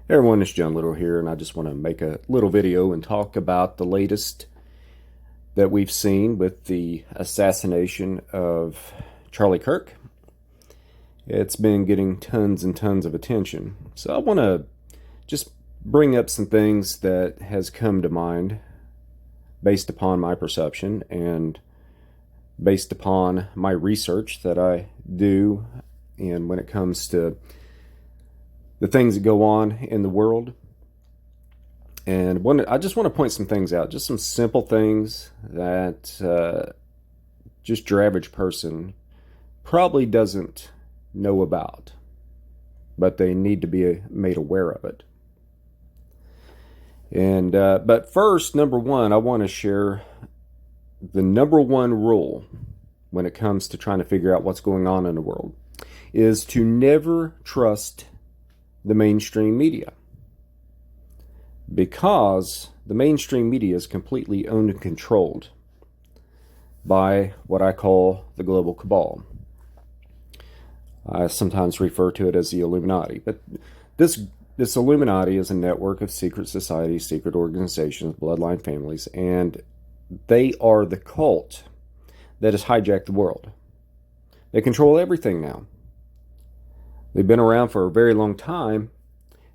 Hey everyone, it's John Little here, and I just want to make a little video and talk about the latest that we've seen with the assassination of Charlie Kirk. It's been getting tons and tons of attention. So I want to just bring up some things that has come to mind based upon my perception and based upon my research that I do, and when it comes to the things that go on in the world. And I just want to point some things out, just some simple things that just your average person probably doesn't know about, but they need to be made aware of it. And but first, number one, I want to share the number one rule when it comes to trying to figure out what's going on in the world is to never trust the mainstream media, because the mainstream media is completely owned and controlled by what I call the global cabal. I sometimes refer to it as the Illuminati, but this Illuminati is a network of secret societies, secret organizations, bloodline families, and they are the cult that has hijacked the world. They control everything now. They've been around for a very long time,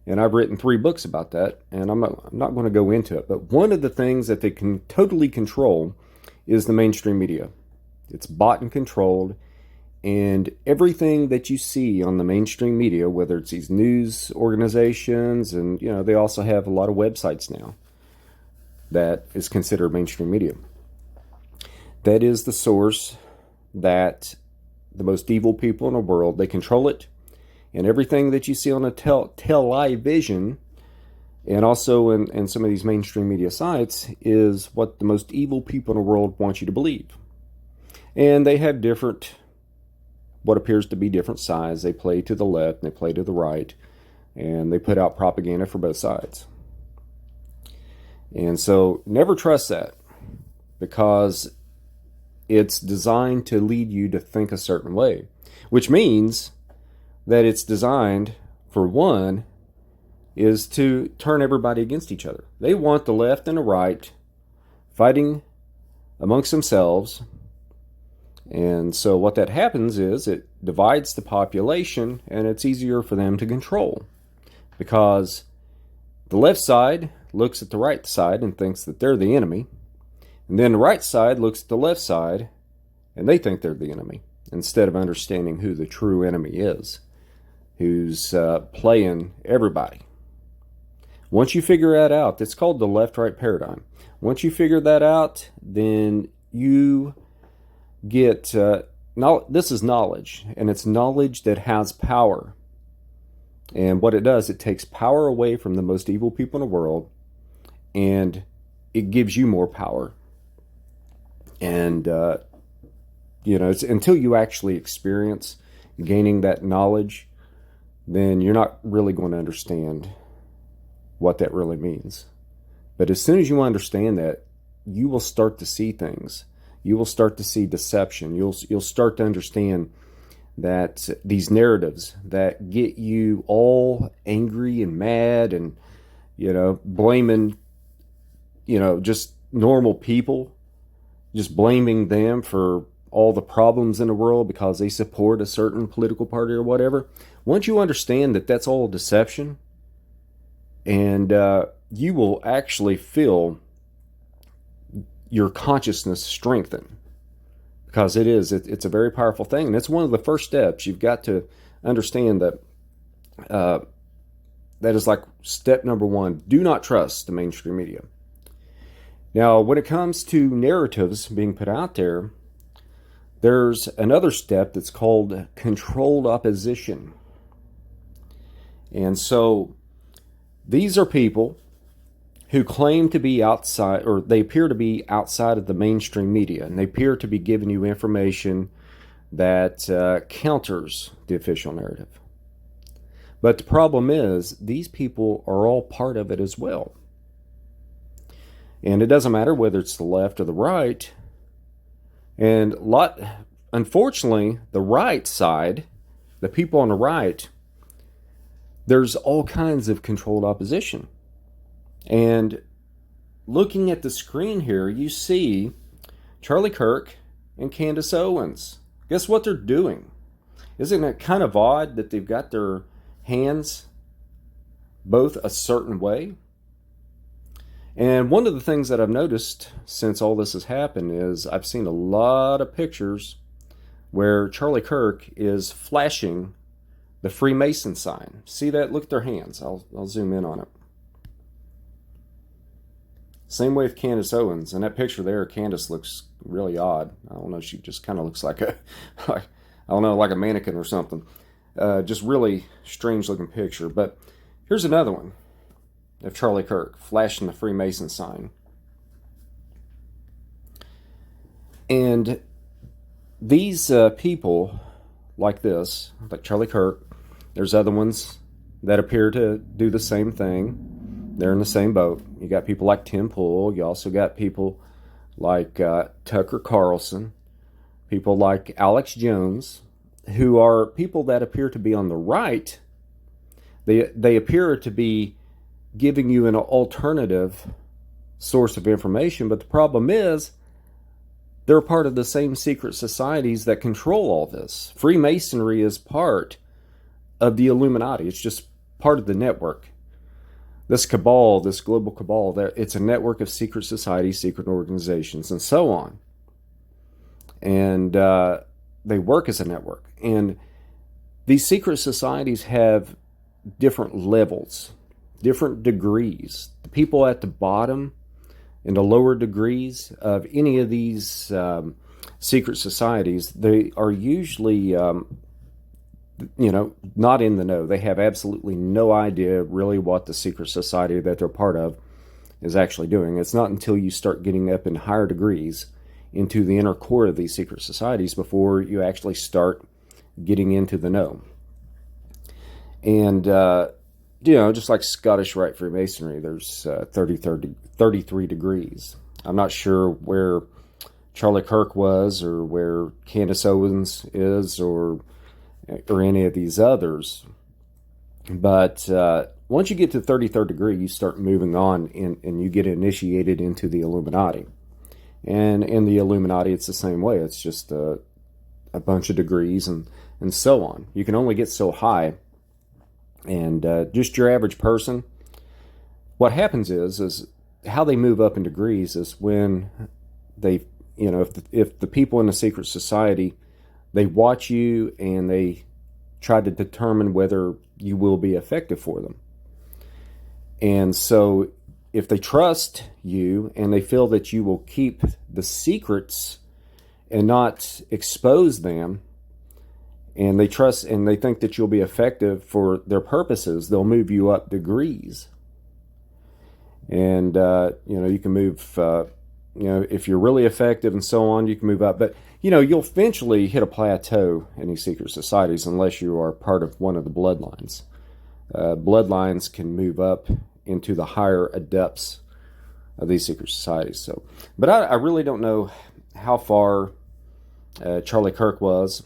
and I've written 3 books about that, and I'm not going to go into it. But one of the things that they can totally control is the mainstream media. It's bought and controlled, and everything that you see on the mainstream media, whether it's these news organizations, and they also have a lot of websites now that is considered mainstream media. That is the source that the most evil people in the world, they control it. And everything that you see on a television and also in some of these mainstream media sites is what the most evil people in the world want you to believe. And they have different, what appears to be different sides. They play to the left and they play to the right, and they put out propaganda for both sides. And so never trust that, because it's designed to lead you to think a certain way, which means that it's designed, for one, is to turn everybody against each other. They want the left and the right fighting amongst themselves. And so what that happens is it divides the population, and it's easier for them to control, because the left side looks at the right side and thinks that they're the enemy. And then the right side looks at the left side and they think they're the enemy, instead of understanding who the true enemy is, who's playing everybody. Once you figure that out, it's called the left-right paradigm. Once you figure that out, then you get, this is knowledge, and it's knowledge that has power. And what it does, it takes power away from the most evil people in the world, and it gives you more power. And, it's until you actually experience gaining that knowledge, then you're not really going to understand what that really means. But as soon as you understand that, you will start to see things. You will start to see deception. You'll start to understand that these narratives that get you all angry and mad and, blaming, just normal people, just blaming them for all the problems in the world because they support a certain political party or whatever. Once you understand that that's all deception, and you will actually feel your consciousness strengthen, because it's a very powerful thing, and it's one of the first steps. You've got to understand that that is like step number 1. Do not trust the mainstream media. Now, when it comes to narratives being put out there, there's another step that's called controlled opposition. And so these are people who claim to be outside, or they appear to be outside of the mainstream media, and they appear to be giving you information that counters the official narrative. But the problem is, these people are all part of it as well. And it doesn't matter whether it's the left or the right. And unfortunately, the right side, the people on the right, there's all kinds of controlled opposition. And looking at the screen here, you see Charlie Kirk and Candace Owens. Guess what they're doing? Isn't it kind of odd that they've got their hands both a certain way? And one of the things that I've noticed since all this has happened is I've seen a lot of pictures where Charlie Kirk is flashing the Freemason sign. See that? Look at their hands. I'll zoom in on it. Same way with Candace Owens. In that picture there, Candace looks really odd. I don't know. She just kind of looks like I don't know, like a mannequin or something. Just really strange looking picture. But here's another one of Charlie Kirk flashing the Freemason sign. And these people like this, like Charlie Kirk, there's other ones that appear to do the same thing. They're in the same boat. You got people like Tim Pool. You also got people like Tucker Carlson, people like Alex Jones, who are people that appear to be on the right. They appear to be giving you an alternative source of information, but the problem is they're part of the same secret societies that control all this. Freemasonry is part of the Illuminati. It's just part of the network. This cabal, this global cabal, it's a network of secret societies, secret organizations, and so on. And they work as a network. And these secret societies have different levels, different degrees. The people at the bottom and the lower degrees of any of these secret societies, they are usually not in the know. They have absolutely no idea really what the secret society that they're part of is actually doing. It's not until you start getting up in higher degrees into the inner core of these secret societies before you actually start getting into the know. And, just like Scottish Rite Freemasonry, there's 33 degrees. I'm not sure where Charlie Kirk was or where Candace Owens is or any of these others. But once you get to the 33rd degree, you start moving on and you get initiated into the Illuminati. And in the Illuminati, it's the same way. It's just a bunch of degrees and so on. You can only get so high. And just your average person, what happens is how they move up in degrees is when they, if the people in the secret society, they watch you and they try to determine whether you will be effective for them. And so if they trust you and they feel that you will keep the secrets and not expose them, and they trust and they think that you'll be effective for their purposes, they'll move you up degrees. And, you can move, if you're really effective and so on, you can move up. But, you'll eventually hit a plateau in these secret societies unless you are part of one of the bloodlines. Bloodlines can move up into the higher adepts of these secret societies. So, but I really don't know how far Charlie Kirk was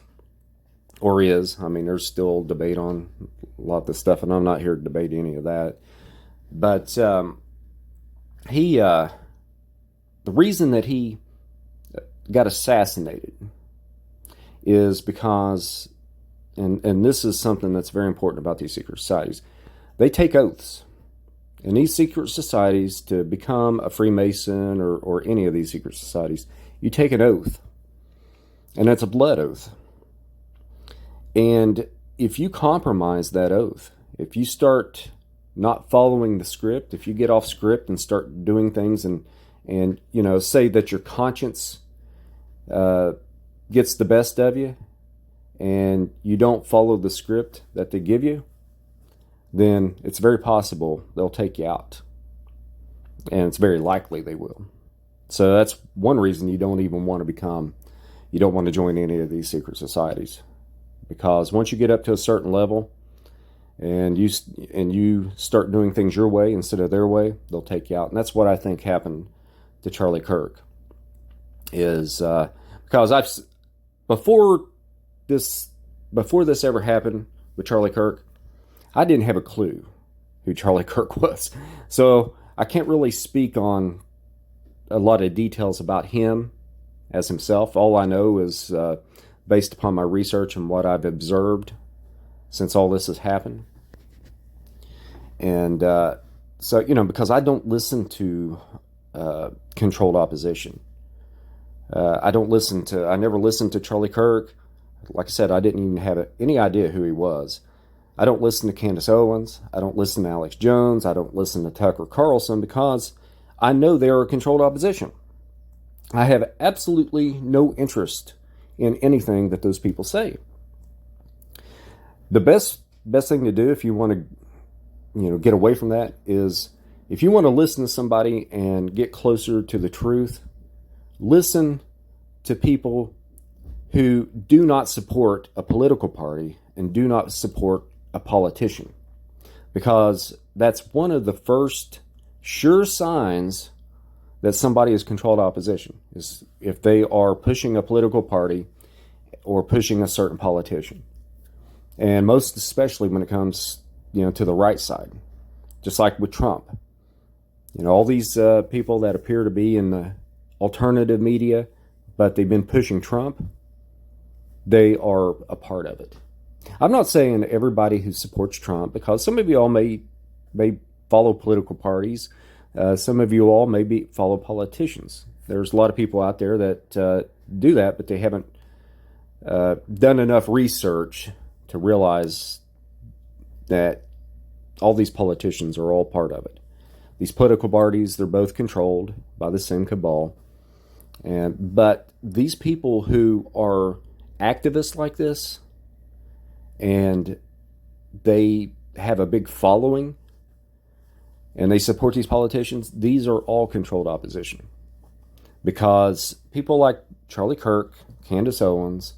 or is. I mean, there's still debate on a lot of this stuff, and I'm not here to debate any of that. But the reason that he got assassinated is because, and this is something that's very important about these secret societies, they take oaths. In these secret societies, to become a Freemason or any of these secret societies, you take an oath. And it's a blood oath. And if you compromise that oath, if you start not following the script, if you get off script and start doing things and say that your conscience gets the best of you and you don't follow the script that they give you, then it's very possible they'll take you out. And it's very likely they will. So that's one reason you don't want to join any of these secret societies. Because once you get up to a certain level and you start doing things your way instead of their way, they'll take you out. And that's what I think happened to Charlie Kirk. Is because before this ever happened with Charlie Kirk, I didn't have a clue who Charlie Kirk was. So I can't really speak on a lot of details about him as himself. All I know is based upon my research and what I've observed since all this has happened. And so, because I don't listen to controlled opposition. I never listened to Charlie Kirk. Like I said, I didn't even have any idea who he was. I don't listen to Candace Owens. I don't listen to Alex Jones. I don't listen to Tucker Carlson because I know they are controlled opposition. I have absolutely no interest in anything that those people say. The best thing to do if you want to, get away from that is if you want to listen to somebody and get closer to the truth, listen to people who do not support a political party and do not support a politician, because that's one of the first sure signs that somebody is controlled opposition, is if they are pushing a political party or pushing a certain politician. And most especially when it comes, to the right side, just like with Trump. All these people that appear to be in the alternative media, but they've been pushing Trump, they are a part of it. I'm not saying everybody who supports Trump, because some of you all may follow political parties. Some of you all maybe follow politicians. There's a lot of people out there that do that, but they haven't done enough research to realize that all these politicians are all part of it. These political parties, they're both controlled by the same cabal. But these people who are activists like this, and they have a big following, and they support these politicians, these are all controlled opposition. Because people like Charlie Kirk, Candace Owens,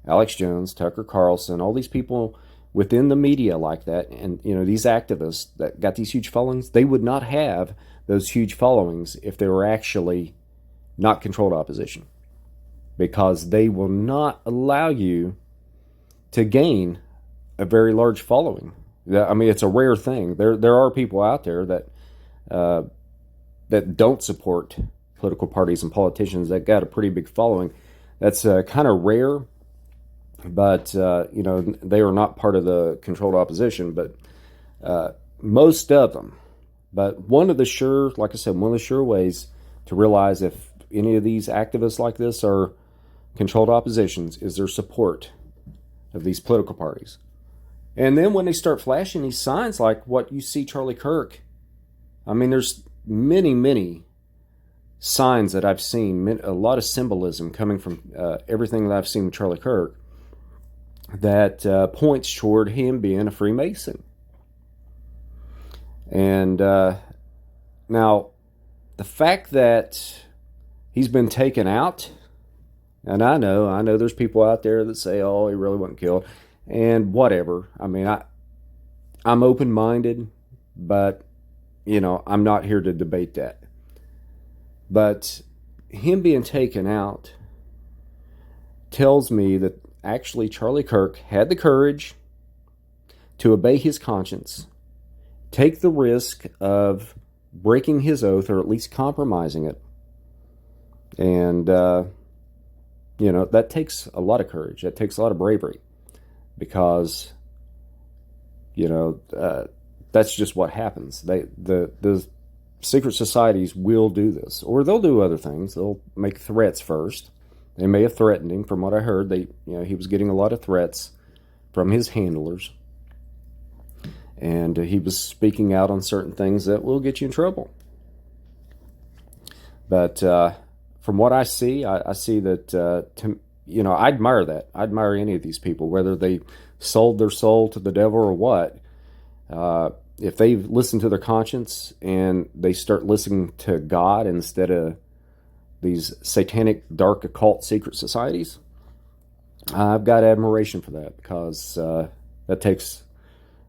Alex Jones, Tucker Carlson, all these people within the media like that, and these activists that got these huge followings, they would not have those huge followings if they were actually not controlled opposition. Because they will not allow you to gain a very large following. I mean, it's a rare thing. There are people out there that don't support political parties and politicians that got a pretty big following. That's kind of rare, but they are not part of the controlled opposition. But most of them. But one of the sure ways to realize if any of these activists like this are controlled oppositions is their support of these political parties. And then when they start flashing these signs like what you see Charlie Kirk, I mean, there's many, many signs that I've seen, a lot of symbolism coming from everything that I've seen with Charlie Kirk that points toward him being a Freemason. And now, the fact that he's been taken out, and I know there's people out there that say, oh, he really wasn't killed. And whatever. I mean, I'm open-minded, but, I'm not here to debate that. But him being taken out tells me that actually Charlie Kirk had the courage to obey his conscience, take the risk of breaking his oath, or at least compromising it. And, that takes a lot of courage. That takes a lot of bravery. Because, that's just what happens. The secret societies will do this, or they'll do other things. They'll make threats first. They may have threatened him. From what I heard, he was getting a lot of threats from his handlers, and he was speaking out on certain things that will get you in trouble. But from what I see, I see that I admire that. I admire any of these people, whether they sold their soul to the devil or what. If they listen to their conscience and they start listening to God instead of these satanic, dark, occult secret societies, I've got admiration for that, because that takes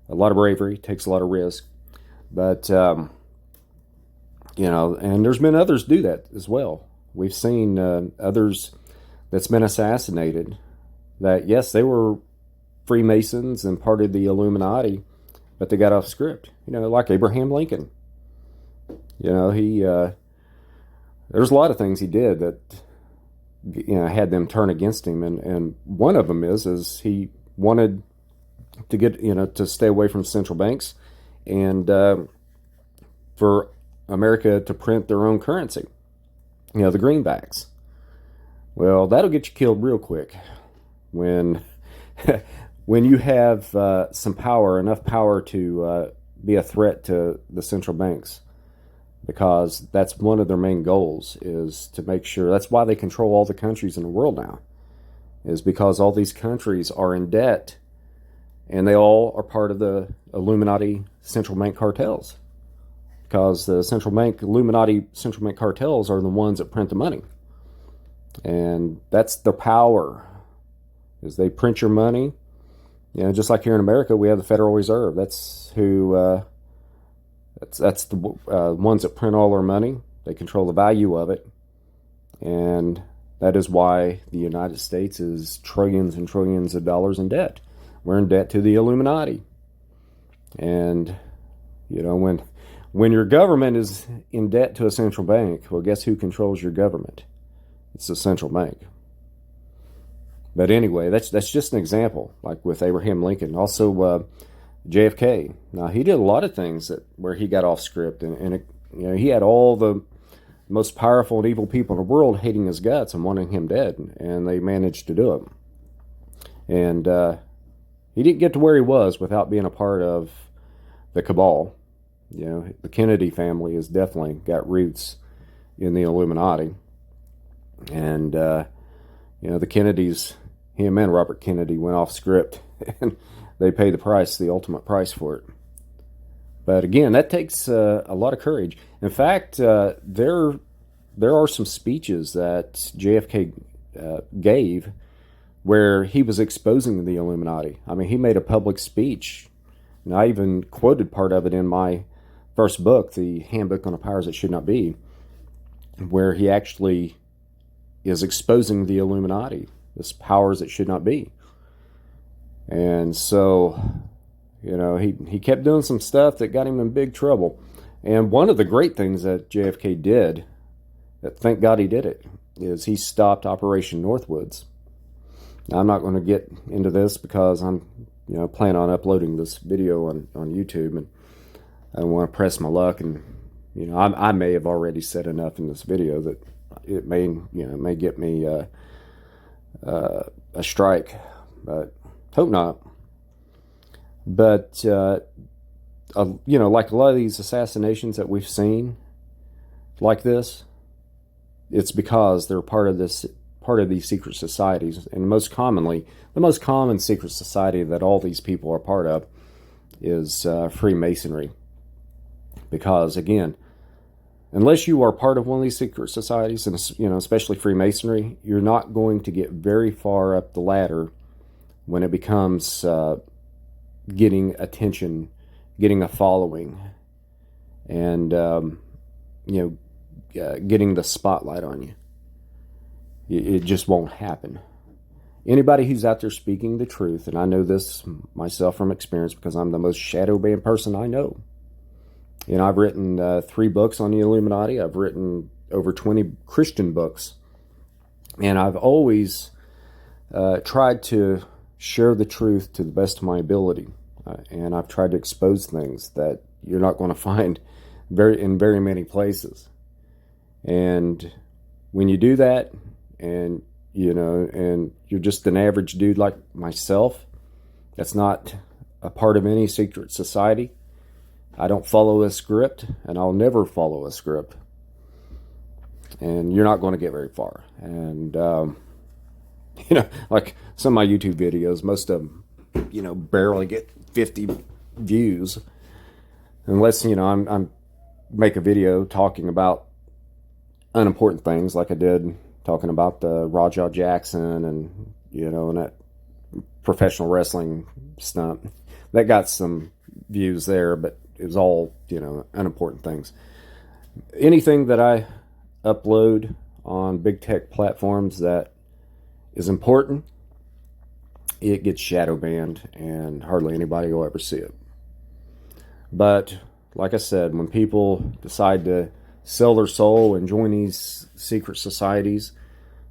a lot of bravery, takes a lot of risk. But, and there's been others do that as well. We've seen others that's been assassinated that, yes, they were Freemasons and part of the Illuminati, but they got off script. Like Abraham Lincoln. He there's a lot of things he did that had them turn against him, and one of them is he wanted to get to stay away from central banks, and for America to print their own currency, the greenbacks. Well, that'll get you killed real quick when when you have some power, enough power to be a threat to the central banks, because that's one of their main goals, is to make sure. That's why they control all the countries in the world now, is because all these countries are in debt, and they all are part of the Illuminati central bank cartels, because the Illuminati central bank cartels are the ones that print the money. And that's their power, is they print your money. Just like here in America, we have the Federal Reserve. That's who. That's the ones that print all our money. They control the value of it, and that is why the United States is trillions and trillions of dollars in debt. We're in debt to the Illuminati, and when your government is in debt to a central bank, well, guess who controls your government? It's the central bank. But anyway, that's just an example, like with Abraham Lincoln. Also, JFK. Now, he did a lot of things where he got off script, and he had all the most powerful and evil people in the world hating his guts and wanting him dead, and they managed to do it. And he didn't get to where he was without being a part of the cabal. The Kennedy family has definitely got roots in the Illuminati. And, the Kennedys, him and Robert Kennedy went off script, and they paid the price, the ultimate price for it. But again, that takes a lot of courage. In fact, there are some speeches that JFK gave where he was exposing the Illuminati. I mean, he made a public speech, and I even quoted part of it in my first book, The Handbook on the Powers That Should Not Be, where he actually is exposing the Illuminati, this powers that should not be. And so, he kept doing some stuff that got him in big trouble. And one of the great things that JFK did, that thank God he did it, is he stopped Operation Northwoods. Now, I'm not going to get into this because I'm, planning on uploading this video on YouTube, and I want to press my luck. And, I may have already said enough in this video that it may get me a strike, but hope not. But like a lot of these assassinations that we've seen, like this, it's because they're part of these secret societies. And the most common secret society that all these people are part of is Freemasonry. Because again, unless you are part of one of these secret societies, and especially Freemasonry, you're not going to get very far up the ladder when it becomes getting attention, getting a following, and getting the spotlight on you. It just won't happen. Anybody who's out there speaking the truth, and I know this myself from experience because I'm the most shadow banned person I know. I've written 3 books on the Illuminati. I've written over 20 Christian books. And I've always tried to share the truth to the best of my ability. And I've tried to expose things that you're not going to find in very many places. And when you do that, and you're just an average dude like myself, that's not a part of any secret society, I don't follow a script, and I'll never follow a script. And you're not going to get very far. And, like some of my YouTube videos, most of them, barely get 50 views. Unless, I'm make a video talking about unimportant things like I did talking about the Rajah Jackson and, and that professional wrestling stunt. That got some views there, but it was all, unimportant things. Anything that I upload on big tech platforms that is important, it gets shadow banned, and hardly anybody will ever see it. But like I said, when people decide to sell their soul and join these secret societies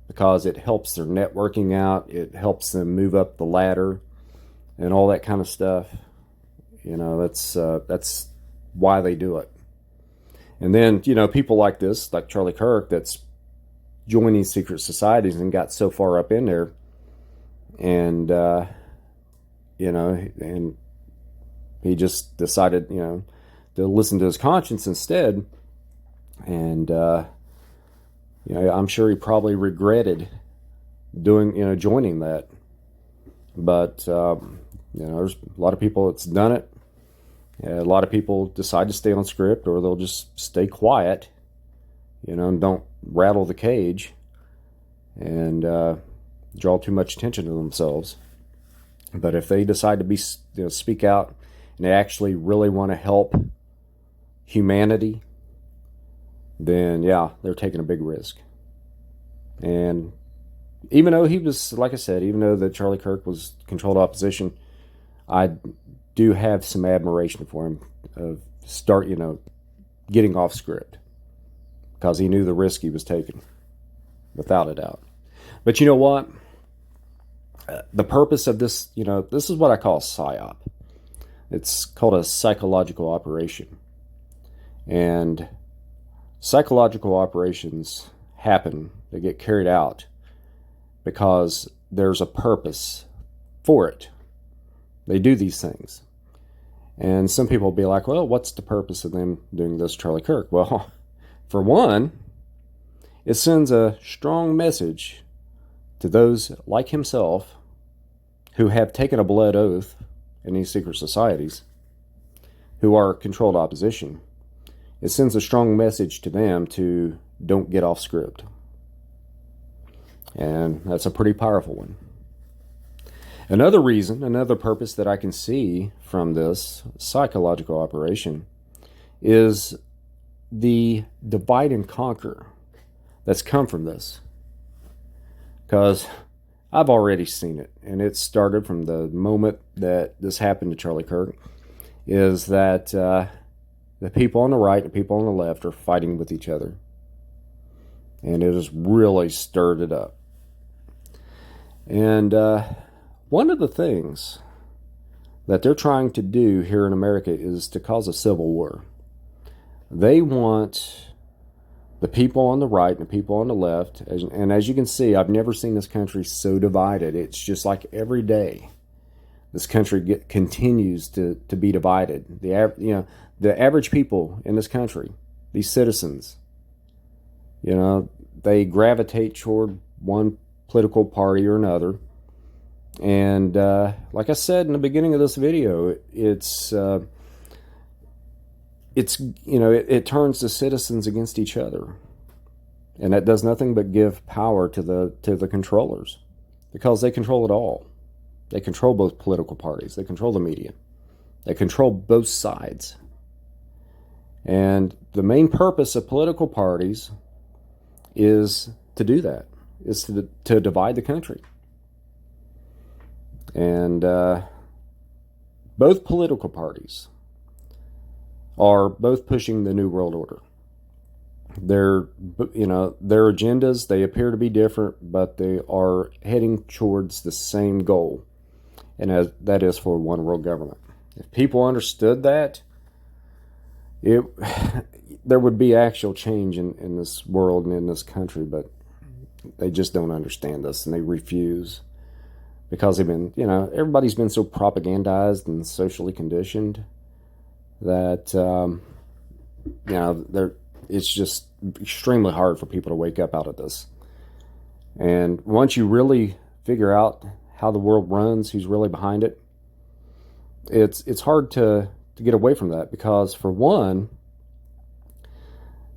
because it helps their networking out, it helps them move up the ladder and all that kind of stuff, that's why they do it. And then, people like this, like Charlie Kirk, that's joining secret societies and got so far up in there, and and he just decided, to listen to his conscience instead. And I'm sure he probably regretted joining that. But there's a lot of people that's done it. A lot of people decide to stay on script, or they'll just stay quiet, and don't rattle the cage and draw too much attention to themselves. But if they decide to speak out and they actually really want to help humanity, then yeah, they're taking a big risk. And even though he was, like I said, even though that Charlie Kirk was controlled opposition, I do have some admiration for him of getting off script, because he knew the risk he was taking, without a doubt. But you know what? The purpose of this, this is what I call a psyop. It's called a psychological operation. And psychological operations happen, they get carried out because there's a purpose for it. They do these things. And some people will be like, well, what's the purpose of them doing this, Charlie Kirk? Well, for one, it sends a strong message to those like himself who have taken a blood oath in these secret societies, who are controlled opposition. It sends a strong message to them to don't get off script. And that's a pretty powerful one. Another purpose that I can see from this psychological operation is the divide and conquer that's come from this. Because I've already seen it, and it started from the moment that this happened to Charlie Kirk, is that the people on the right and the people on the left are fighting with each other. And it has really stirred it up. And one of the things that they're trying to do here in America is to cause a civil war. They want the people on the right and the people on the left, and as you can see, I've never seen this country so divided. It's just like every day this country continues to be divided. The average people in this country, these citizens, they gravitate toward one political party or another. And like I said in the beginning of this video, it turns the citizens against each other, and that does nothing but give power to the controllers, because they control it all. They control both political parties. They control the media. They control both sides. And the main purpose of political parties is to do that, is to divide the country. And both political parties are both pushing the New World Order. Their agendas, they appear to be different, but they are heading towards the same goal, and that is for one world government. If people understood that, there would be actual change in this world and in this country, but they just don't understand this, and they refuse. Because everybody's been so propagandized and socially conditioned that, it's just extremely hard for people to wake up out of this. And once you really figure out how the world runs, who's really behind it, it's hard to get away from that. Because for one,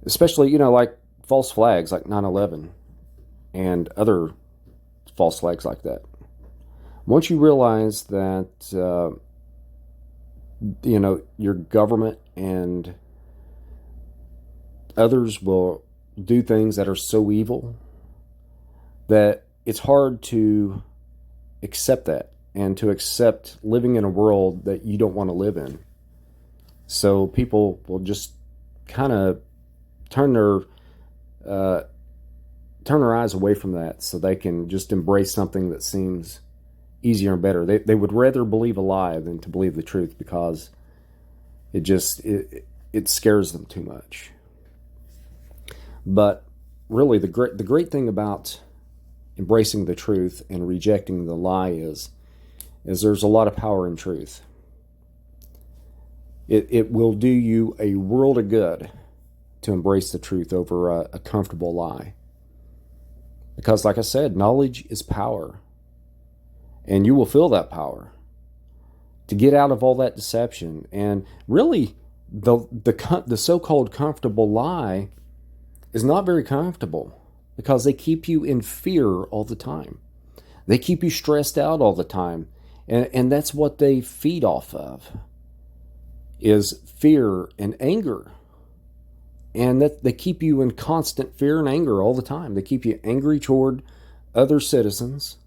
especially, like false flags like 9/11 and other false flags like that. Once you realize that, your government and others will do things that are so evil that it's hard to accept that, and to accept living in a world that you don't want to live in. So people will just kind of turn their uh, turn their eyes away from that, so they can just embrace something that seems easier and better. They would rather believe a lie than to believe the truth, because it scares them too much. But really, the great thing about embracing the truth and rejecting the lie is there's a lot of power in truth. It will do you a world of good to embrace the truth over a comfortable lie. Because, like I said, knowledge is power. And you will feel that power to get out of all that deception. And really, the so-called comfortable lie is not very comfortable, because they keep you in fear all the time. They keep you stressed out all the time. And that's what they feed off of, is fear and anger. And that they keep you in constant fear and anger all the time. They keep you angry toward other citizens.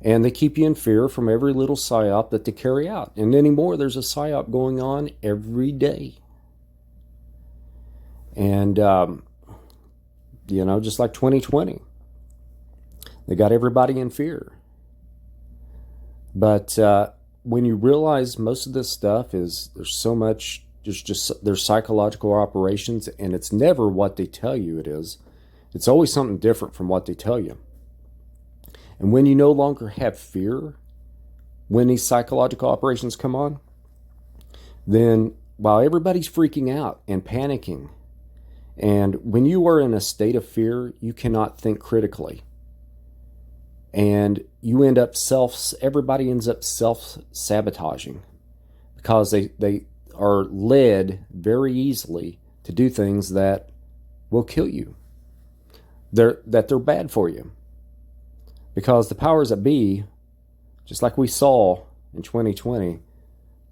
And they keep you in fear from every little psyop that they carry out. And anymore, there's a psyop going on every day. And, just like 2020, they got everybody in fear. But when you realize most of this stuff there's so much, there's psychological operations, and it's never what they tell you it is. It's always something different from what they tell you. And when you no longer have fear, when these psychological operations come on, then while everybody's freaking out and panicking, and when you are in a state of fear, you cannot think critically. And you end up everybody ends up self-sabotaging, because they are led very easily to do things that will kill you. They're bad for you. Because the powers that be, just like we saw in 2020,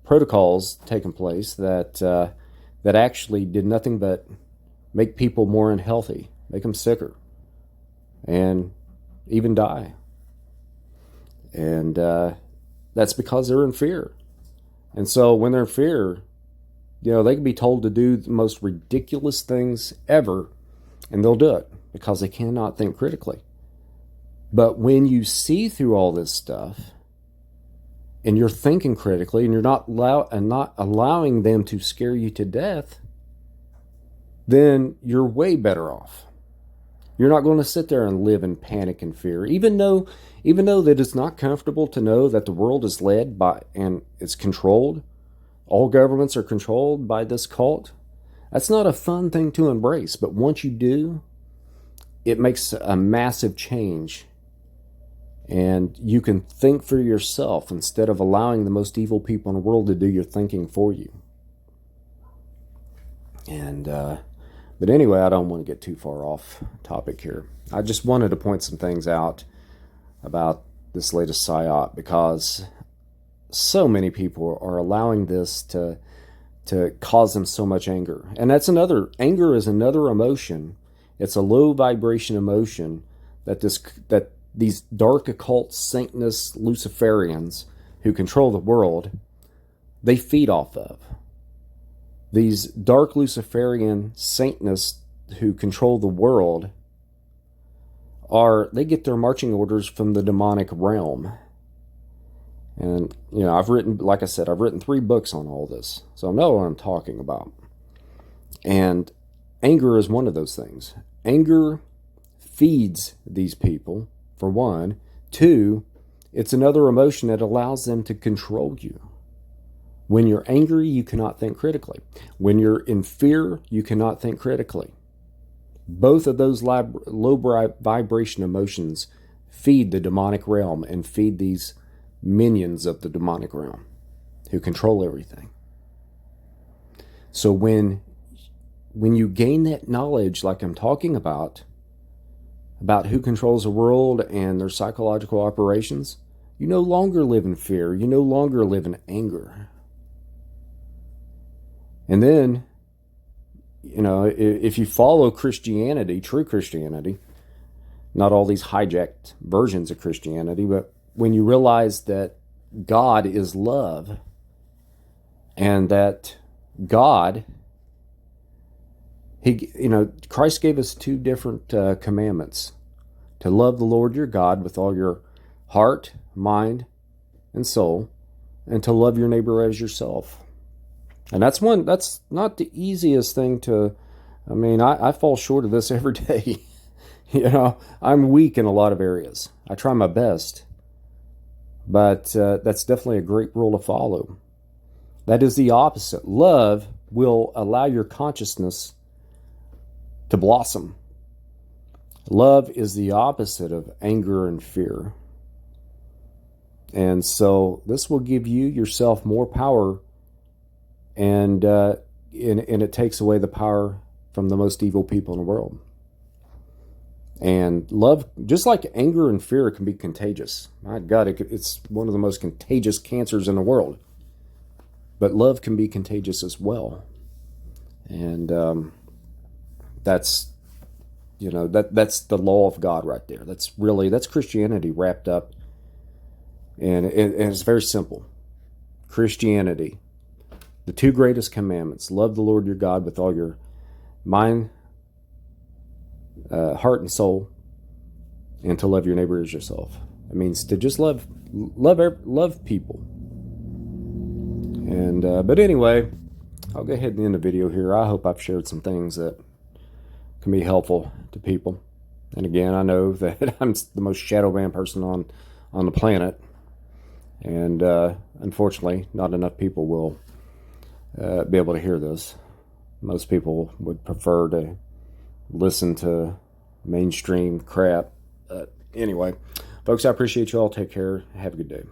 protocols taking place that actually did nothing but make people more unhealthy, make them sicker, and even die. And that's because they're in fear. And so when they're in fear, they can be told to do the most ridiculous things ever, and they'll do it because they cannot think critically. But when you see through all this stuff, and you're thinking critically, and you're not allowing them to scare you to death, then you're way better off. You're not going to sit there and live in panic and fear, even though that it's not comfortable to know that the world is led by and it's controlled. All governments are controlled by this cult. That's not a fun thing to embrace, but once you do, it makes a massive change. And you can think for yourself instead of allowing the most evil people in the world to do your thinking for you. And but anyway, I don't want to get too far off topic here. I just wanted to point some things out about this latest psyop, because so many people are allowing this to cause them so much anger. And anger is another emotion. It's a low vibration emotion that these dark occult Satanists, Luciferians who control the world, they feed off of. These dark Luciferian Satanists who control the world they get their marching orders from the demonic realm. And, I've written 3 books on all this, so I know what I'm talking about. And anger is one of those things. Anger feeds these people, for one. 2, it's another emotion that allows them to control you. When you're angry, you cannot think critically. When you're in fear, you cannot think critically. Both of those low vibration emotions feed the demonic realm and feed these minions of the demonic realm who control everything. So when you gain that knowledge, like I'm talking about who controls the world and their psychological operations, you no longer live in fear. You no longer live in anger. And then, if you follow Christianity, true Christianity, not all these hijacked versions of Christianity, but when you realize that God is love, and that God, Christ gave us two different commandments: to love the Lord your God with all your heart, mind, and soul, and to love your neighbor as yourself. And that's not the easiest thing to, I fall short of this every day. I'm weak in a lot of areas. I try my best, but that's definitely a great rule to follow. That is the opposite. Love will allow your consciousness to blossom. Love is the opposite of anger and fear. And so this will give you yourself more power, and it takes away the power from the most evil people in the world. And love, just like anger and fear, can be contagious. My God, it's one of the most contagious cancers in the world. But love can be contagious as well. And that's the law of God right there. That's Christianity wrapped up. And it's very simple. Christianity, the two greatest commandments: love the Lord your God with all your mind, heart, and soul, and to love your neighbor as yourself. It means to just love people. And but anyway, I'll go ahead and end the video here. I hope I've shared some things that can be helpful to people. And again, I know that I'm the most shadow banned person on the planet, and unfortunately, not enough people will be able to hear this. Most people would prefer to listen to mainstream crap. Anyway, folks, I appreciate you all. Take care. Have a good day.